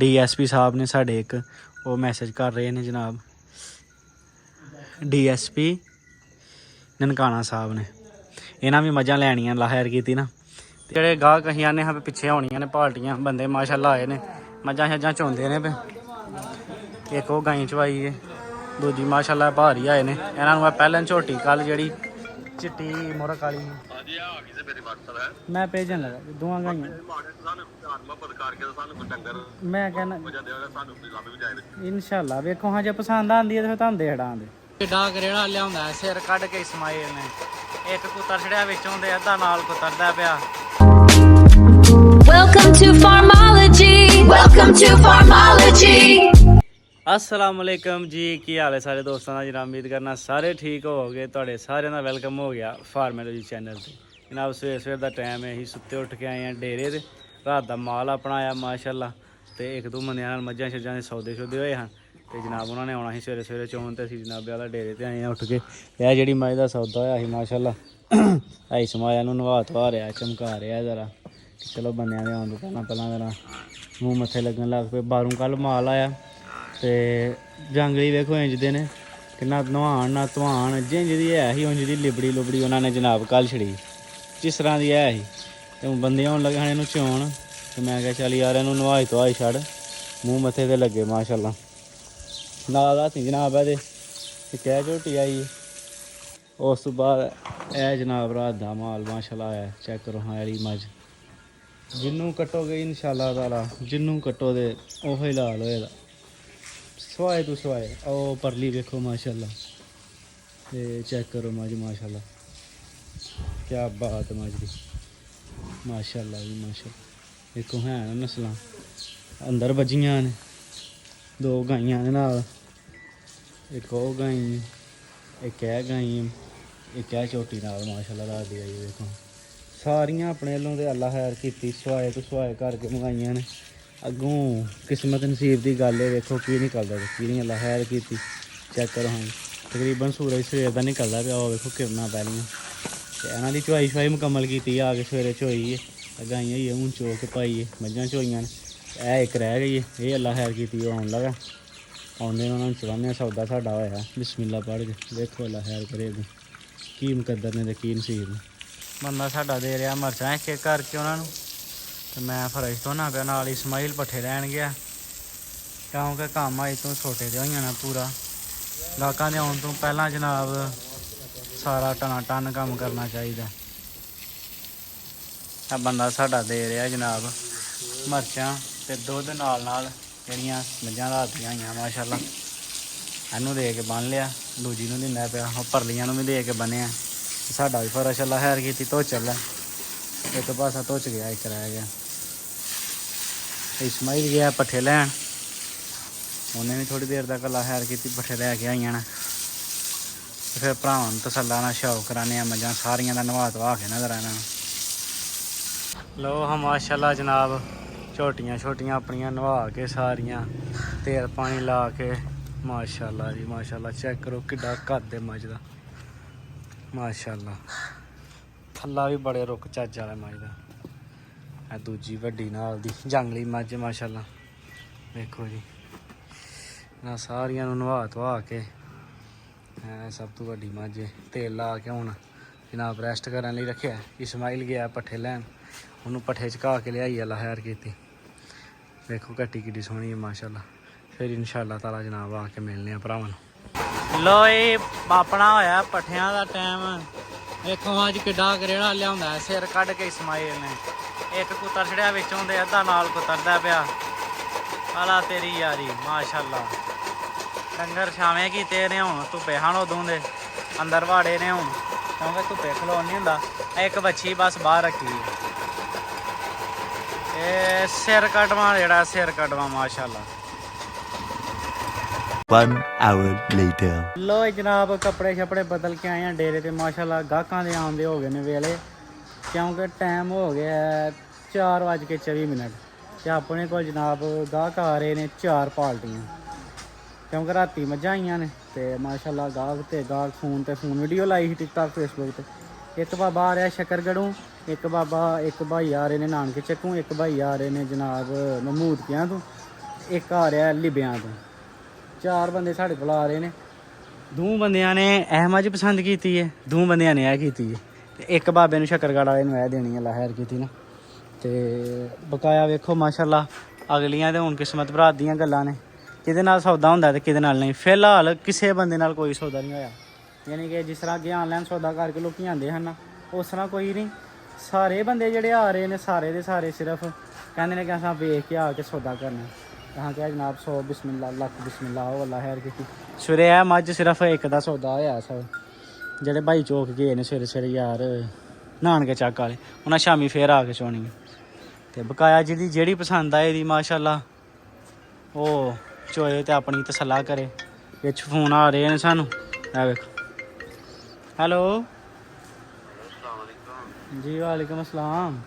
DSP ਸਾਹਿਬ ਨੇ ਸਾਡੇ ਇੱਕ ਉਹ ਮੈਸੇਜ ਕਰ ਰਹੇ ਨੇ ਜਨਾਬ। DSP ਨਨਕਾਣਾ ਸਾਹਿਬ ਨੇ, ਇਹਨਾਂ ਵੀ ਮੱਝਾਂ ਲੈਣੀਆਂ ਲਾਹਰ ਕੀਤੀ ਨਾ। ਜਿਹੜੇ ਗਾਹਕ ਅਸੀਂ ਆਨੇ ਹਾਂ ਪਿੱਛੇ ਹੋਣੀਆਂ ਨੇ ਪਾਰਟੀਆਂ, ਬੰਦੇ ਮਾਸ਼ਾਅੱਲਾ ਆਏ ਨੇ, ਮੱਝਾਂ ਛੱਜਾਂ ਚੋਂਦੇ ਨੇ ਪਏ। ਇੱਕ ਉਹ ਗਾਈ ਚਵਾਈ ਹੈ, ਦੂਜੀ ਮਾਸ਼ਾਅੱਲਾ ਭਾਰੀ ਆਏ ਨੇ। ਇਹਨਾਂ ਨੂੰ ਮੈਂ ਪਹਿਲਾਂ ਝੋਟੀ ਕੱਲ ਜਿਹੜੀ ਚਿੱਟੀ ਮੁਰਕ ਵਾਲੀ ਮੈਂ ਭੇਜਣ ਲੱਗਾ ਦੋਵਾਂ ਗਾਈਆਂ। ਮੈਂ ਕਹਿੰਦਾ ਇਨਸ਼ਾਅੱਲਾ ਵੇਖੋ ਹਾਂ ਜੇ ਪਸੰਦ ਆਉਂਦੀ ਹੈ ਤਾਂ ਫਿਰ ਤੁਹਾਨੂੰ ਦੇ ਛੜਾਂਗੇ। ਕਿੱਡਾ ਕਰੇੜਾ ਲਿਆਉਂਦਾ ਸਿਰ ਕੱਢ ਕੇ ਇਸਮਾਈਲ ਨੇ। ਇੱਕ ਕੁੱਤਰ ਛੜਿਆ ਵਿੱਚੋਂ ਦੇ ਅੱਧਾ ਨਾਲ ਕੁੱਤਰਦਾ ਪਿਆ। Welcome to Farmology. Welcome to Farmology. अस्सलाम वालेकुम जी, की हाल है सारे दोस्तों का। जनाब उम्मीद करना सारे ठीक हो गए। तुहाडे सारे का वेलकम हो गया फार्मोलॉजी चैनल से। जनाब सवेर का टाइम है, असीं सुत्ते उठ के आए हैं डेरे ते। रात का माल अपना आया माशाअल्लाह, तो एक दो बंदियां नाल मझां छज्जां दे सौदे शौदे होए हैं। तो जनाब उन्होंने आना ही सवेरे सवेरे चौन, तो असीं जनाब वाला डेरे ते आए हैं उठ के। यह जिहड़ी मझ दा सौदा होया ही माशाअल्लाह आई समाया नूं नवा धवा रहा, चमका रहा जरा। चलो बंदियां दे आउण तों पहलां जरा मूँह मत्थे लगन लग पे। बाहरों कल माल आया ते जंगली वेखो इंजदे ने कि ना नहान ना धवान, जिंज दी है ही उंज दी लिबड़ी लुबड़ी उन्होंने जनाब कल छड़ी जिस तरह की है ही। तो बंदे आउण लगे हैं इनू चोन, तो मैं क्या चल यार इनू नवाई धवाई छड़, मूँह मत्थे ते लगे माशाअल्लाह। नाल हाथी जनाब है ते कै झोटी आई। उस तो बाद ए जनाब रात दा माल माशाअल्लाह आया। चेक करो हाँ वाली मझ जिन्नू कट्टोगे इंशाअल्लाह ताला, जिन्नू कट्टो दे ओह ही लाल होएगा सवाए तो सवाए। ओ परली देखो माशाअल्लाह, ते चेक करो मझ माशाअल्लाह, क्या बात है मझ दी माशाअल्लाह जी माशाअल्लाह। देखो है नस्लां अंदर बजियां ने, दो गाइयां ने नाल, एक ओ गाई, एक है गाई, एक है झोटी नाल माशाअल्लाह रात दी आई। देखो सारियां अपने वालों ते अल्लाह खैर कीती, सवाए तो सवाए करके मंगाइयां ने। अगों किस्मत नसीब की गल है, देखो की निकलता की नहीं अल्लाह खैर की। चेक करो हाँ तकरीबन सूरज सवेर का निकलता पाया। देखो किरना पैलियां इन्हों की चुआई शुआई मुकम्मल की आके सवेरे चोई है। गाइयां ही हूँ चो के पाई मझां चोईयां ने। एक रह गई है, ये अल्लाह खैर की आउन लगा। आउंदे उन्होंने चलाने सौदा साडा होया बिस्मिल्लाह पढ़ के। देखो अल्लाह खैर करे की मुकद्दर ने की नसीब ने। बंदा साडा दे रहा मरचां एक एक करके उन्होंने, तो मैं फर्श धोना पिया नाल ही इस्माइल पट्ठे लैन गया, क्योंकि काम अज तो छोटे तो होई जाना पूरा। गाहकां दे आउण तो पहलां जनाब सारा टना टन काम करना चाहिए। बंदा साडा दे रहा जनाब मरचां ते दुध नाल नाल जिहड़ियां मझां रातियां होईयां माशाअल्लाह। इनू दे के बन लिया, दूजी नूं दिंदा पिया, परलियां नूं भी दे के बनिया। साडा भी फर्श अल्लाह खैर की धो चला, एक पासा धुच गया, एक रह गया। इस्माइल गया पट्ठे लैन, उन्हें भी थोड़ी देर तक अल्लाह खैर की पट्ठे लैके आईयां ने। फिर भरावां नूं तसल्ला नाल शौक कराने मझां सारियां दा नवा धवा के नजर आना। लो हम माशाअल्लाह जनाब झोटियां छोटियां अपनियां नवा के सारियां तेल पानी ला के माशाअल्लाह जी माशाअल्लाह। चेक करो किड्डा कद है मझ दा माशाअल्लाह। थल्ला भी बड़े रुख चज्ज वाला मझ दा। दूजी वड्डी नाल दी जंगली मझ माशाअल्लाह। देखो जी ना सारियां नूं नवा धवा के सब तो वड्डी मझ तेल ला के हुण जनाब रेस्ट करन लई रखिया। इस्माइल गया पट्ठे लैन, उन्होंने पट्ठे चका के लियाई अल्लाह खैर की। देखो कट्टी किड्डी सोहनी है माशाअल्लाह। फिर इंशाअल्लाह ताला जनाब आके मिलने भरावां नूं। लो ये अपना होया पट्ठियां दा टाइम। देखो अज किड्डा करेड़ा लिया सिर कढ़ के इस्माइल ने। एक कुत्तर छड़िया विचों दे अद्धा नाल कुतरदा पिया। अला तेरी यारी माशाअल्लाह। डंगर छावे कीते ने हुण धुप्पे हण उदों दे अंदर वाड़े ने हुण, क्योंकि धुप्पे खलोन नहीं हुंदा। एक बच्छी बस बाहर रखी है। सिर कटवा जेड़ा सिर कटवा माशाअल्लाह। 1 hour later. लो जनाब कपड़े शपड़े बदल के आए हैं डेरे ते माशाअल्लाह। गाहकां दे आउंदे हो गए ने वेले, क्योंकि टाइम हो गया 4:24। ते अपने को जनाब गाहक आ रहे ने 4 पार्टियां, क्योंकि राती मझां आईयां ने। ते माशाअल्लाह गाहक ते गाहक फोन ते फोन वीडियो लाई ही टिकटॉक फेसबुक ते। एक बाबा आ रहा शकरगढ़ों, एक भाई आ रहे ने नानके चक्कों, एक भाई आ रहे ने जनाब महमूद कियां तो, ਇੱਕ ਆ ਰਿਹਾ ਲਿਬਿਆਂ ਤੋਂ। 4 ਬੰਦੇ ਸਾਡੇ ਕੋਲ ਆ ਰਹੇ ਨੇ। 2 ਬੰਦਿਆਂ ਨੇ ਇਹ ਮੱਝ ਪਸੰਦ ਕੀਤੀ ਹੈ, 2 ਬੰਦਿਆਂ ਨੇ ਇਹ ਕੀਤੀ ਹੈ, ਤੇ ਇੱਕ ਬਾਬੇ ਨੂੰ ਸ਼ੱਕਰਗੜ੍ਹ ਵਾਲੇ ਨੂੰ ਇਹ ਦੇਣੀ ਹੈ ਲਹਿਰ ਕੀਤੀ ਨਾ। ਤੇ ਬਕਾਇਆ ਵੇਖੋ ਮਾਸ਼ਾਅੱਲਾ, ਅਗਲੀਆਂ ਤੇ ਹੁਣ ਕਿਸਮਤ ਭਰਾ ਦੀਆਂ ਗੱਲਾਂ ਨੇ, ਕਿਹਦੇ ਨਾਲ ਸੌਦਾ ਹੁੰਦਾ ਤੇ ਕਿਹਦੇ ਨਾਲ ਨਹੀਂ। ਫਿਲਹਾਲ ਕਿਸੇ ਬੰਦੇ ਨਾਲ ਕੋਈ ਸੌਦਾ ਨਹੀਂ ਹੋਇਆ, ਯਾਨੀ ਕਿ ਜਿਸ ਤਰ੍ਹਾਂ ਅੱਗੇ ਆਨਲਾਈਨ ਸੌਦਾ ਕਰਕੇ ਲੋਕੀ ਆਉਂਦੇ ਹਨ ਉਸ ਤਰ੍ਹਾਂ ਕੋਈ ਨਹੀਂ। ਸਾਰੇ ਬੰਦੇ ਜਿਹੜੇ ਆ ਰਹੇ ਨੇ ਸਾਰੇ ਦੇ ਸਾਰੇ ਸਿਰਫ ਕਹਿੰਦੇ ਨੇ ਕਿ ਅਸਾਂ ਵੇਖ ਕੇ ਆ ਕੇ ਸੌਦਾ ਕਰਨਾ। ਕਹਾਂ ਕਿ ਜਨਾਬ 100 ਬਿਸਮਿल्ला ਲੱਖ ਬਿਸਮਿल्ला ਉਹ ਅੱਲਾ ਖੈਰ ਕੀਤੀ। ਸਵੇਰੇ ਇਹ ਮੱਝ ਸਿਰਫ ਇੱਕ ਦਾ ਸੌਦਾ ਹੋਇਆ ਸਭ ਜਿਹੜੇ ਭਾਈ ਚੌਕ ਗਏ ਨੇ ਸਵੇਰੇ ਸਵੇਰੇ ਯਾਰ ਨਹਾਣ ਕੇ ਚੱਕ ਵਾਲੇ, ਉਹਨਾਂ ਸ਼ਾਮੀ ਫੇਰ ਆ ਕੇ ਚੋਣੀ। ਤੇ ਬਕਾਇਆ ਜਿਹਦੀ ਜਿਹੜੀ ਪਸੰਦ ਆਏ ਦੀ ਮਾਸ਼ਾਅੱਲਾ ਉਹ ਚੋਏ ਤੇ ਆਪਣੀ ਤਸੱਲਾ ਕਰੇ। ਵਿੱਚ ਫੋਨ ਆ ਰਹੇ ਨੇ ਸਾਨੂੰ, ਇਹ ਵੇਖੋ। ਹੈਲੋ ਜੀ, ਵਾਲੇਕੁਮ ਅਸਲਾਮ।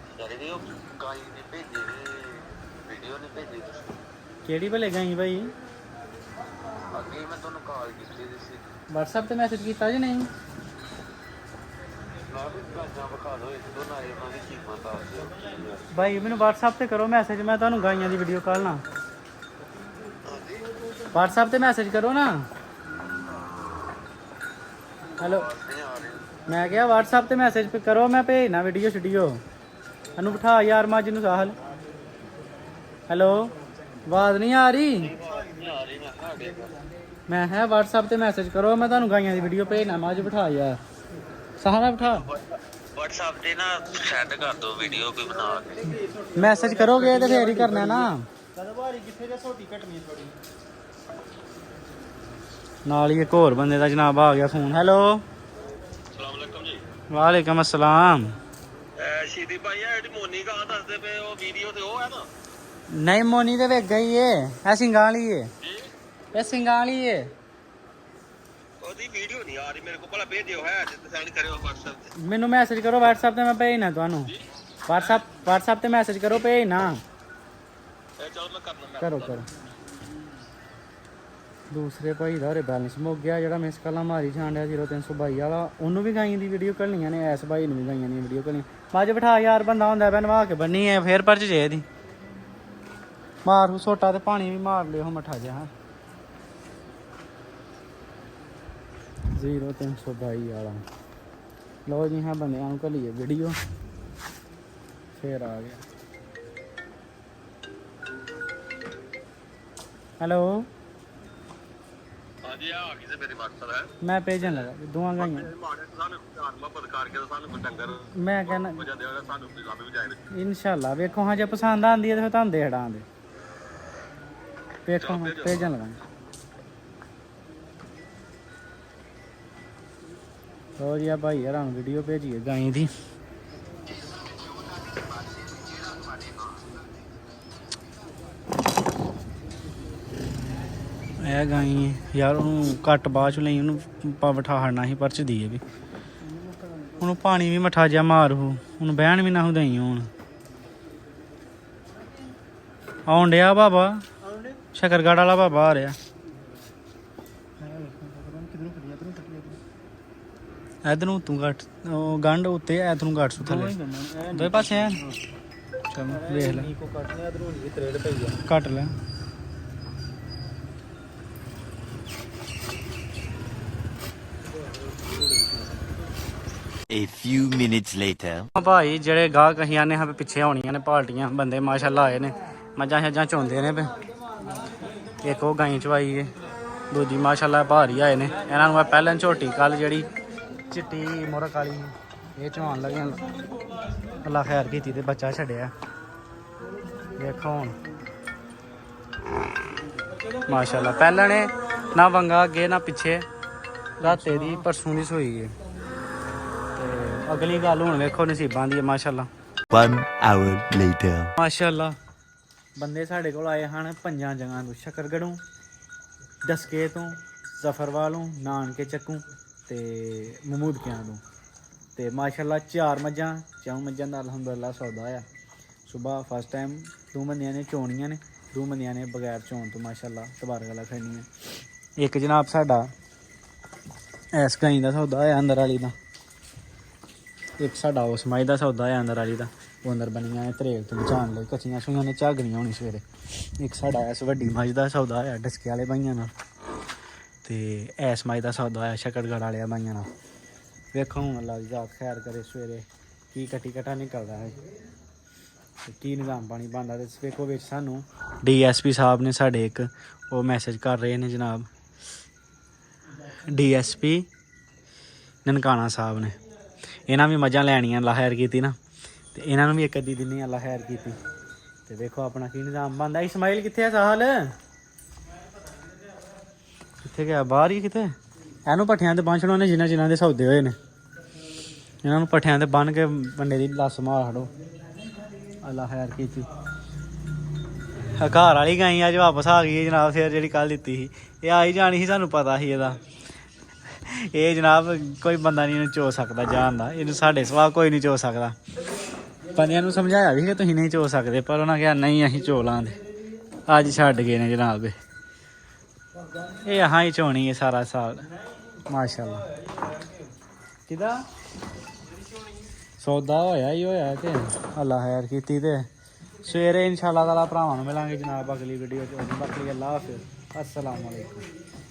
ਕਿਹੜੀ ਭਲੇ ਗਈ ਭਾਈ? WhatsApp ਤੇ ਮੈਸੇਜ ਕੀਤਾ ਜੀ? ਨਹੀਂ ਭਾਈ ਮੈਨੂੰ WhatsApp ਤੇ ਕਰੋ ਮੈਸੇਜ, ਮੈਂ ਤੁਹਾਨੂੰ ਗਾਈਆਂ ਦੀ ਵੀਡੀਓ ਕਾਲ ਨਾ WhatsApp ਤੇ ਮੈਸੇਜ ਕਰੋ ਨਾ। ਹੈਲੋ, ਮੈਂ ਕਿਹਾ WhatsApp ਤੇ ਮੈਸੇਜ ਕਰੋ, ਮੈਂ ਭੇਜਣਾ ਵੀਡੀਓ ਸ਼ੀਡੀਓ। ਇਹਨੂੰ ਬਿਠਾ ਯਾਰ ਮੱਝ ਨੂੰ ਸਾਹਿਲ। ਹੈਲੋ, ਆਵਾਜ਼ ਨਹੀਂ ਆ ਰਹੀ? ਮੈਂ ਹੈ WhatsApp ਤੇ ਮੈਸੇਜ ਕਰੋ, ਮੈਂ ਤੁਹਾਨੂੰ ਗਾਈਆਂ ਦੀ ਵੀਡੀਓ ਭੇਜਣਾ। ਮੱਝ ਬਿਠਾ ਯਾਰ ਸਾਹਲਾ, ਬਿਠਾ। WhatsApp ਤੇ ਨਾ ਸੈਂਡ ਕਰ ਦੋ ਵੀਡੀਓ ਕੋਈ ਬਣਾ ਕੇ। ਮੈਸੇਜ ਕਰੋਗੇ ਤੇ ਫੇਰ ਹੀ ਕਰਨਾ ਨਾ। ਕਿੱਥੇ ਜੇ ਛੋਟੀ ਘਟਣੀ ਥੋੜੀ ਨਾਲ ਹੀ ਇੱਕ ਹੋਰ ਬੰਦੇ ਦਾ ਜਨਾਬ ਆ ਗਿਆ ਫੋਨ। ਹੈਲੋ, ਅਸਲਾਮ ਅਲੈਕੁਮ ਜੀ। ਵਾਲੇਕੁਮ ਅਸਲਾਮ। ਸ਼ੀਦੀ ਭਾਈ ਆ ਜਿਹੜੀ ਮੋਨੀ ਗਾ ਦੱਸਦੇ ਪਏ ਉਹ ਵੀਡੀਓ ਤੇ ਉਹ ਹੈ ਨਾ? ਨਹੀਂ, ਮੋਨੀ ਦੇ ਵੇਖ ਗਈ ਏ, ਇਹ ਸਿੰਘਾਂ ਵਾਲੀ ਏ, ਇਹ ਸਿੰਘਾਂ ਵਾਲੀ ਏ। ਉਹਦੀ ਵੀਡੀਓ ਨਹੀਂ ਆ ਰਹੀ ਮੇਰੇ ਕੋਲ, ਭਲਾ ਭੇਜ ਦਿਓ ਹੈ ਤੇ ਸੈਂਡ ਕਰਿਓ WhatsApp ਤੇ। ਮੈਨੂੰ ਮੈਸੇਜ ਕਰੋ WhatsApp ਤੇ, ਮੈਂ ਭੇਜਣਾ ਤੁਹਾਨੂੰ। WhatsApp ਤੇ ਮੈਸੇਜ ਕਰੋ, ਭੇਜਣਾ। ਚਲੋ ਮੈਂ ਕਰਨਾ। ਕਰੋ ਕਰੋ। ਦੂਸਰੇ ਭਾਈ ਦਾ ਉਰੇ ਬੈਲੈਂਸ ਮੁੱਕ ਗਿਆ, ਜਿਹੜਾ ਮਿਸ ਕਾਲਾਂ ਮਾਰੀ ਛਾਂਡਿਆ 0322 ਵਾਲਾ, ਉਹਨੂੰ ਵੀ ਗਾਈਆਂ ਦੀ ਵੀਡੀਓ ਘੱਲਣੀਆਂ ਨੇ। ਐਸ ਭਾਈ ਨੂੰ ਵੀ ਗਾਈਆਂ ਦੀਆਂ ਵੀਡੀਓ ਘੱਲਣੀਆਂ। ਮੱਝ ਬਿਠਾ ਯਾਰ, ਬੰਦਾ ਹੁੰਦਾ ਬਣਵਾ ਕੇ ਬੰਨੀ ਹੈ ਫੇਰ ਪਰਚ ਜੇ ਇਹਦੀ ਮਾਰੂ ਸੋਟਾ ਤੇ ਪਾਣੀ ਵੀ ਮਾਰ ਲਿਓ ਮੱਠਾ ਜਿਹਾ। 0322 ਵਾਲਾ ਲਓ ਜੀ, ਹਾਂ ਬੰਦਿਆਂ ਨੂੰ ਘੱਲੀਏ ਵੀਡੀਓ। ਫੇਰ ਆ ਗਿਆ। ਹੈਲੋ, ਹਾਂਜੀ ਆ ਗਈ ਤੇ ਮੇਰੀ WhatsApp ਹੈ। ਮੈਂ ਭੇਜਣ ਲੱਗਾ ਦੋਵਾਂ ਗਾਈਆਂ। ਸਾਨੂੰ ਧਿਆਨ ਮੁਹੱਬਤ ਕਰਕੇ ਸਾਨੂੰ ਕੋਈ ਡੰਗਰ ਮੈਂ ਕਹਿੰਦਾ ਵਜਾ ਦੇਗਾ, ਸਾਨੂੰ ਕੋਈ ਲੱਭ ਵੀ ਜਾਏ। ਇਨਸ਼ਾਅੱਲਾ ਵੇਖੋ, ਹਾਂ ਜੇ ਪਸੰਦ ਆਉਂਦੀ ਹੈ ਤੇ ਫਿਰ ਤੁਹਾਨੂੰ ਦੇ ਛੜਾਂਗੇ। ਵੇਖੋ ਹਾਂ ਭੇਜਣ ਲੱਗਾ। ਹੋ ਜੀ ਆ ਭਾਈ ਯਾਰਾਂ ਨੂੰ ਵੀਡੀਓ ਭੇਜੀਏ ਗਾਈ ਦੀ। ਇਹ ਗਾਈ ਹੈ ਯਾਰ, ਉਹਨੂੰ ਘੱਟ ਬਾਅਦ ਚ ਲਈ, ਉਹਨੂੰ ਬਿਠਾ ਹੜਨਾ ਸੀ ਪਰਚਦੀ ਹੈ ਵੀ। ਉਹਨੂੰ ਪਾਣੀ ਵੀ ਮੱਠਾ ਜਿਹਾ ਮਾਰੂ, ਉਹਨੂੰ ਬਹਿਣ ਵੀ ਨਾ ਦਈ। ਹੁਣ ਆਉਣ ਡਿਆ ਬਾਬਾ, ਸ਼ਕਰਗੜ੍ਹ ਵਾਲਾ ਬਾਬਾ ਆ ਰਿਹਾ। ਇਧਰ ਨੂੰ ਤੂੰ ਘੱਟ, ਉਹ ਗੰਢ ਉੱਤੇ ਇਧਰ ਨੂੰ ਘੱਟ ਸੁ ਥੱਲੇ ਦੋਵੇਂ ਪਾਸੇ ਆ। ਚਲ ਵੇਖ ਲੈ, ਕੱਟ ਲੈ। A few minutes later. ਭਾਈ ਜਿਹੜੇ ਗਾਹਕ ਅਸੀਂ ਆਨੇ ਹਾਂ ਪਿੱਛੇ ਆਉਣੀਆਂ ਨੇ ਪਾਰਟੀਆਂ, ਬੰਦੇ ਮਾਸ਼ਾਅੱਲਾ ਆਏ ਨੇ, ਮੱਝਾਂ ਛੱਜਾਂ ਚੋਂਦੇ ਨੇ ਪਏ। ਇੱਕ ਉਹ ਗਾਈ ਚਵਾਈ ਏ, ਦੂਜੀ ਮਾਸ਼ਾਅੱਲਾ ਭਾਰੀ ਆਏ ਨੇ। ਇਹਨਾਂ ਨੂੰ ਮੈਂ ਪਹਿਲਾਂ ਝੋਟੀ ਕੱਲ ਜਿਹੜੀ ਚਿੱਟੀ ਮੁਰਕ ਵਾਲੀ ਇਹ ਚਵਾਉਣ ਲੱਗਿਆ, ਅੱਲਾ ਖੈਰ ਕੀਤੀ ਤੇ ਬੱਚਾ ਛੱਡਿਆ। ਵੇਖੋ ਹੁਣ ਮਾਸ਼ਾਅੱਲਾ, ਪਹਿਲਾਂ ਨੇ ਨਾ ਵੰਗਾ ਅੱਗੇ ਨਾ ਪਿੱਛੇ, ਰਾਤੇ ਦੀ ਪਰਸੋਂ ਦੀ ਸੋਈ ਏ। ਤੇ ਅਗਲੀ ਗੱਲ ਹੁਣ ਵੇਖੋ ਨਸੀਬਾਂ ਦੀ ਹੈ ਮਾਸ਼ਾਅੱਲਾ। 1 hour later. ਮਾਸ਼ਾਅੱਲਾ ਬੰਦੇ ਸਾਡੇ ਕੋਲ ਆਏ ਹਨ 5 ਜਗ੍ਹਾ ਤੋਂ, ਸ਼ਕਰਗੜ੍ਹੋਂ, ਡਸਕੇ ਤੋਂ, ਜ਼ਫਰਵਾਲੋਂ, ਨਾਨਕੇ ਚੱਕੂ ਤੇ ਮਮੂਦਕਿਆਂ ਤੋਂ। ਤੇ ਮਾਸ਼ਾਅੱਲਾ 4 ਮੱਝਾਂ, 4 ਮੱਝਾਂ ਦਾ ਅਲਹਮਦੁਲਿਲਾ ਸੌਦਾ ਆ। ਸੁਬਾਹ ਫਸਟ ਟਾਈਮ 2 ਬੰਦਿਆਂ ਨੇ ਚੋਣੀਆਂ ਨੇ, 2 ਬੰਦਿਆਂ ਨੇ ਬਗੈਰ ਚੋਣ ਤੋਂ ਮਾਸ਼ਾਅੱਲਾ ਤਬਾਰਕ ਅੱਲਾ ਖੜਨੀਆਂ। ਇੱਕ ਜਨਾਬ ਸਾਡਾ ਐਸ ਗਾਈ ਦਾ ਸੌਦਾ ਆ ਅੰਦਰ ਵਾਲੀ ਦਾ, ਇੱਕ ਸਾਡਾ ਉਸ ਮਾਈ ਦਾ ਸੌਦਾ ਆ ਅੰਦਰ ਵਾਲੀ ਦਾ। ਉਹ ਅੰਦਰ ਬਣੀਆਂ ਨੇ ਤਰੇਲ ਤੋਂ ਬਚਾਉਣ ਲਈ। ਕੱਚੀਆਂ ਸੂਈਆਂ ਨੇ ਝੱਗ ਨਹੀਂ ਹੋਣੀ ਸਵੇਰੇ। ਇੱਕ ਸਾਡਾ ਇਸ ਵੱਡੀ ਮੱਝ ਦਾ ਸੌਦਾ ਹੋਇਆ ਡਸਕੇ ਵਾਲੇ ਬਾਈਆਂ ਨਾਲ, ਤੇ ਐਸ ਮੱਝ ਦਾ ਸੌਦਾ ਹੋਇਆ ਸ਼ਕਰਗੜ੍ਹ ਵਾਲਿਆਂ ਬਾਈਆਂ ਨਾਲ। ਵੇਖੋ ਹੁਣ ਅੱਲਾ ਦੀ ਜ਼ਾਤ ਖੈਰ ਕਰੇ ਸਵੇਰੇ ਕੀ ਕੱਟੀ ਕਟਾ ਨਿਕਲਦਾ ਹੈ ਤੇ ਕੀ ਨਿਜ਼ਾਮ ਪਾਣੀ ਬਣਦਾ। ਤੇ ਵੇਖੋ ਵਿੱਚ ਸਾਨੂੰ DSP ਸਾਹਿਬ ਨੇ ਸਾਡੇ ਇੱਕ ਉਹ ਮੈਸੇਜ ਕਰ ਰਹੇ ਨੇ ਜਨਾਬ, DSP ਨਨਕਾਣਾ ਸਾਹਿਬ ਨੇ। ਇਹਨਾਂ ਵੀ ਮੱਝਾਂ ਲੈਣੀਆਂ ਅੱਲਾ ਖੈਰ ਕੀਤੀ ਨਾ, ਤੇ ਇਹਨਾਂ ਨੂੰ ਵੀ ਇੱਕ ਅੱਧੀ ਦਿਨੀ ਅੱਲਾ ਖੈਰ ਕੀਤੀ। ਤੇ ਵੇਖੋ ਆਪਣਾ ਕੀ ਨਿਜ਼ਾਮ ਬਣਦਾ। ਇਸਮਾਈਲ ਕਿੱਥੇ ਆ ਸਾਹਲ? ਕਿੱਥੇ ਗਿਆ? ਬਾਹਰ ਹੀ ਕਿਤੇ। ਇਹਨੂੰ ਪੱਠਿਆਂ ਤੇ ਬੰਨ ਛੜਾਉਣੇ ਜਿਨ੍ਹਾਂ ਦੇ ਸੌਦੇ ਹੋਏ ਨੇ। ਇਹਨਾਂ ਨੂੰ ਪੱਠਿਆਂ ਤੇ ਬੰਨ ਕੇ ਬੰਦੇ ਦੀ ਲੱਸ ਮਾਰ ਹੜੋ। ਅੱਲਾ ਖੈਰ ਕੀਤੀ। ਘਰ ਵਾਲੀ ਗਾਈ ਅੱਜ ਵਾਪਸ ਆ ਗਈ ਹੈ ਜਨਾਬ। ਫਿਰ ਜਿਹੜੀ ਕੱਲ੍ਹ ਦਿੱਤੀ ਸੀ ਇਹ ਆਈ ਜਾਣੀ ਸੀ, ਸਾਨੂੰ ਪਤਾ ਸੀ ਇਹਦਾ। ਇਹ ਜਨਾਬ ਕੋਈ ਬੰਦਾ ਨਹੀਂ ਇਹਨੂੰ ਚੋ ਸਕਦਾ ਜਾਣ ਦਾ। ਇਹਨੂੰ ਸਾਡੇ ਸਵਾਹ ਕੋਈ ਨਹੀਂ ਚੋ ਸਕਦਾ। ਬੰਦਿਆਂ ਨੂੰ ਸਮਝਾਇਆ ਵੀ ਕਿ ਤੁਸੀਂ ਨਹੀਂ ਚੋ ਸਕਦੇ, ਪਰ ਉਹਨਾਂ ਕਿਹਾ ਨਹੀਂ ਅਸੀਂ ਚੋ ਲਾਂਗੇ। ਅੱਜ ਛੱਡ ਗਏ ਨੇ ਜਨਾਬ। ਇਹ ਹਾਂ ਹੀ ਚੋਣੀ ਹੈ ਸਾਰਾ ਸਾਲ ਮਾਸ਼ਾਅੱਲਾ। ਕਿਹਦਾ ਸੌਦਾ ਹੋਇਆ ਹੀ ਹੋਇਆ ਤੇ ਅੱਲਾ ਖੈਰ ਕੀਤੀ। ਤੇ ਸਵੇਰੇ ਇਨਸ਼ਾਅੱਲਾ ਤਾਲਾ ਭਰਾਵਾਂ ਨੂੰ ਮਿਲਾਂਗੇ ਜਨਾਬ ਅਗਲੀ ਵੀਡੀਓ 'ਚ। ਬਾਕੀ ਅੱਲਾ ਹਾਫਿਜ਼, अस्सलाम वालेकुम।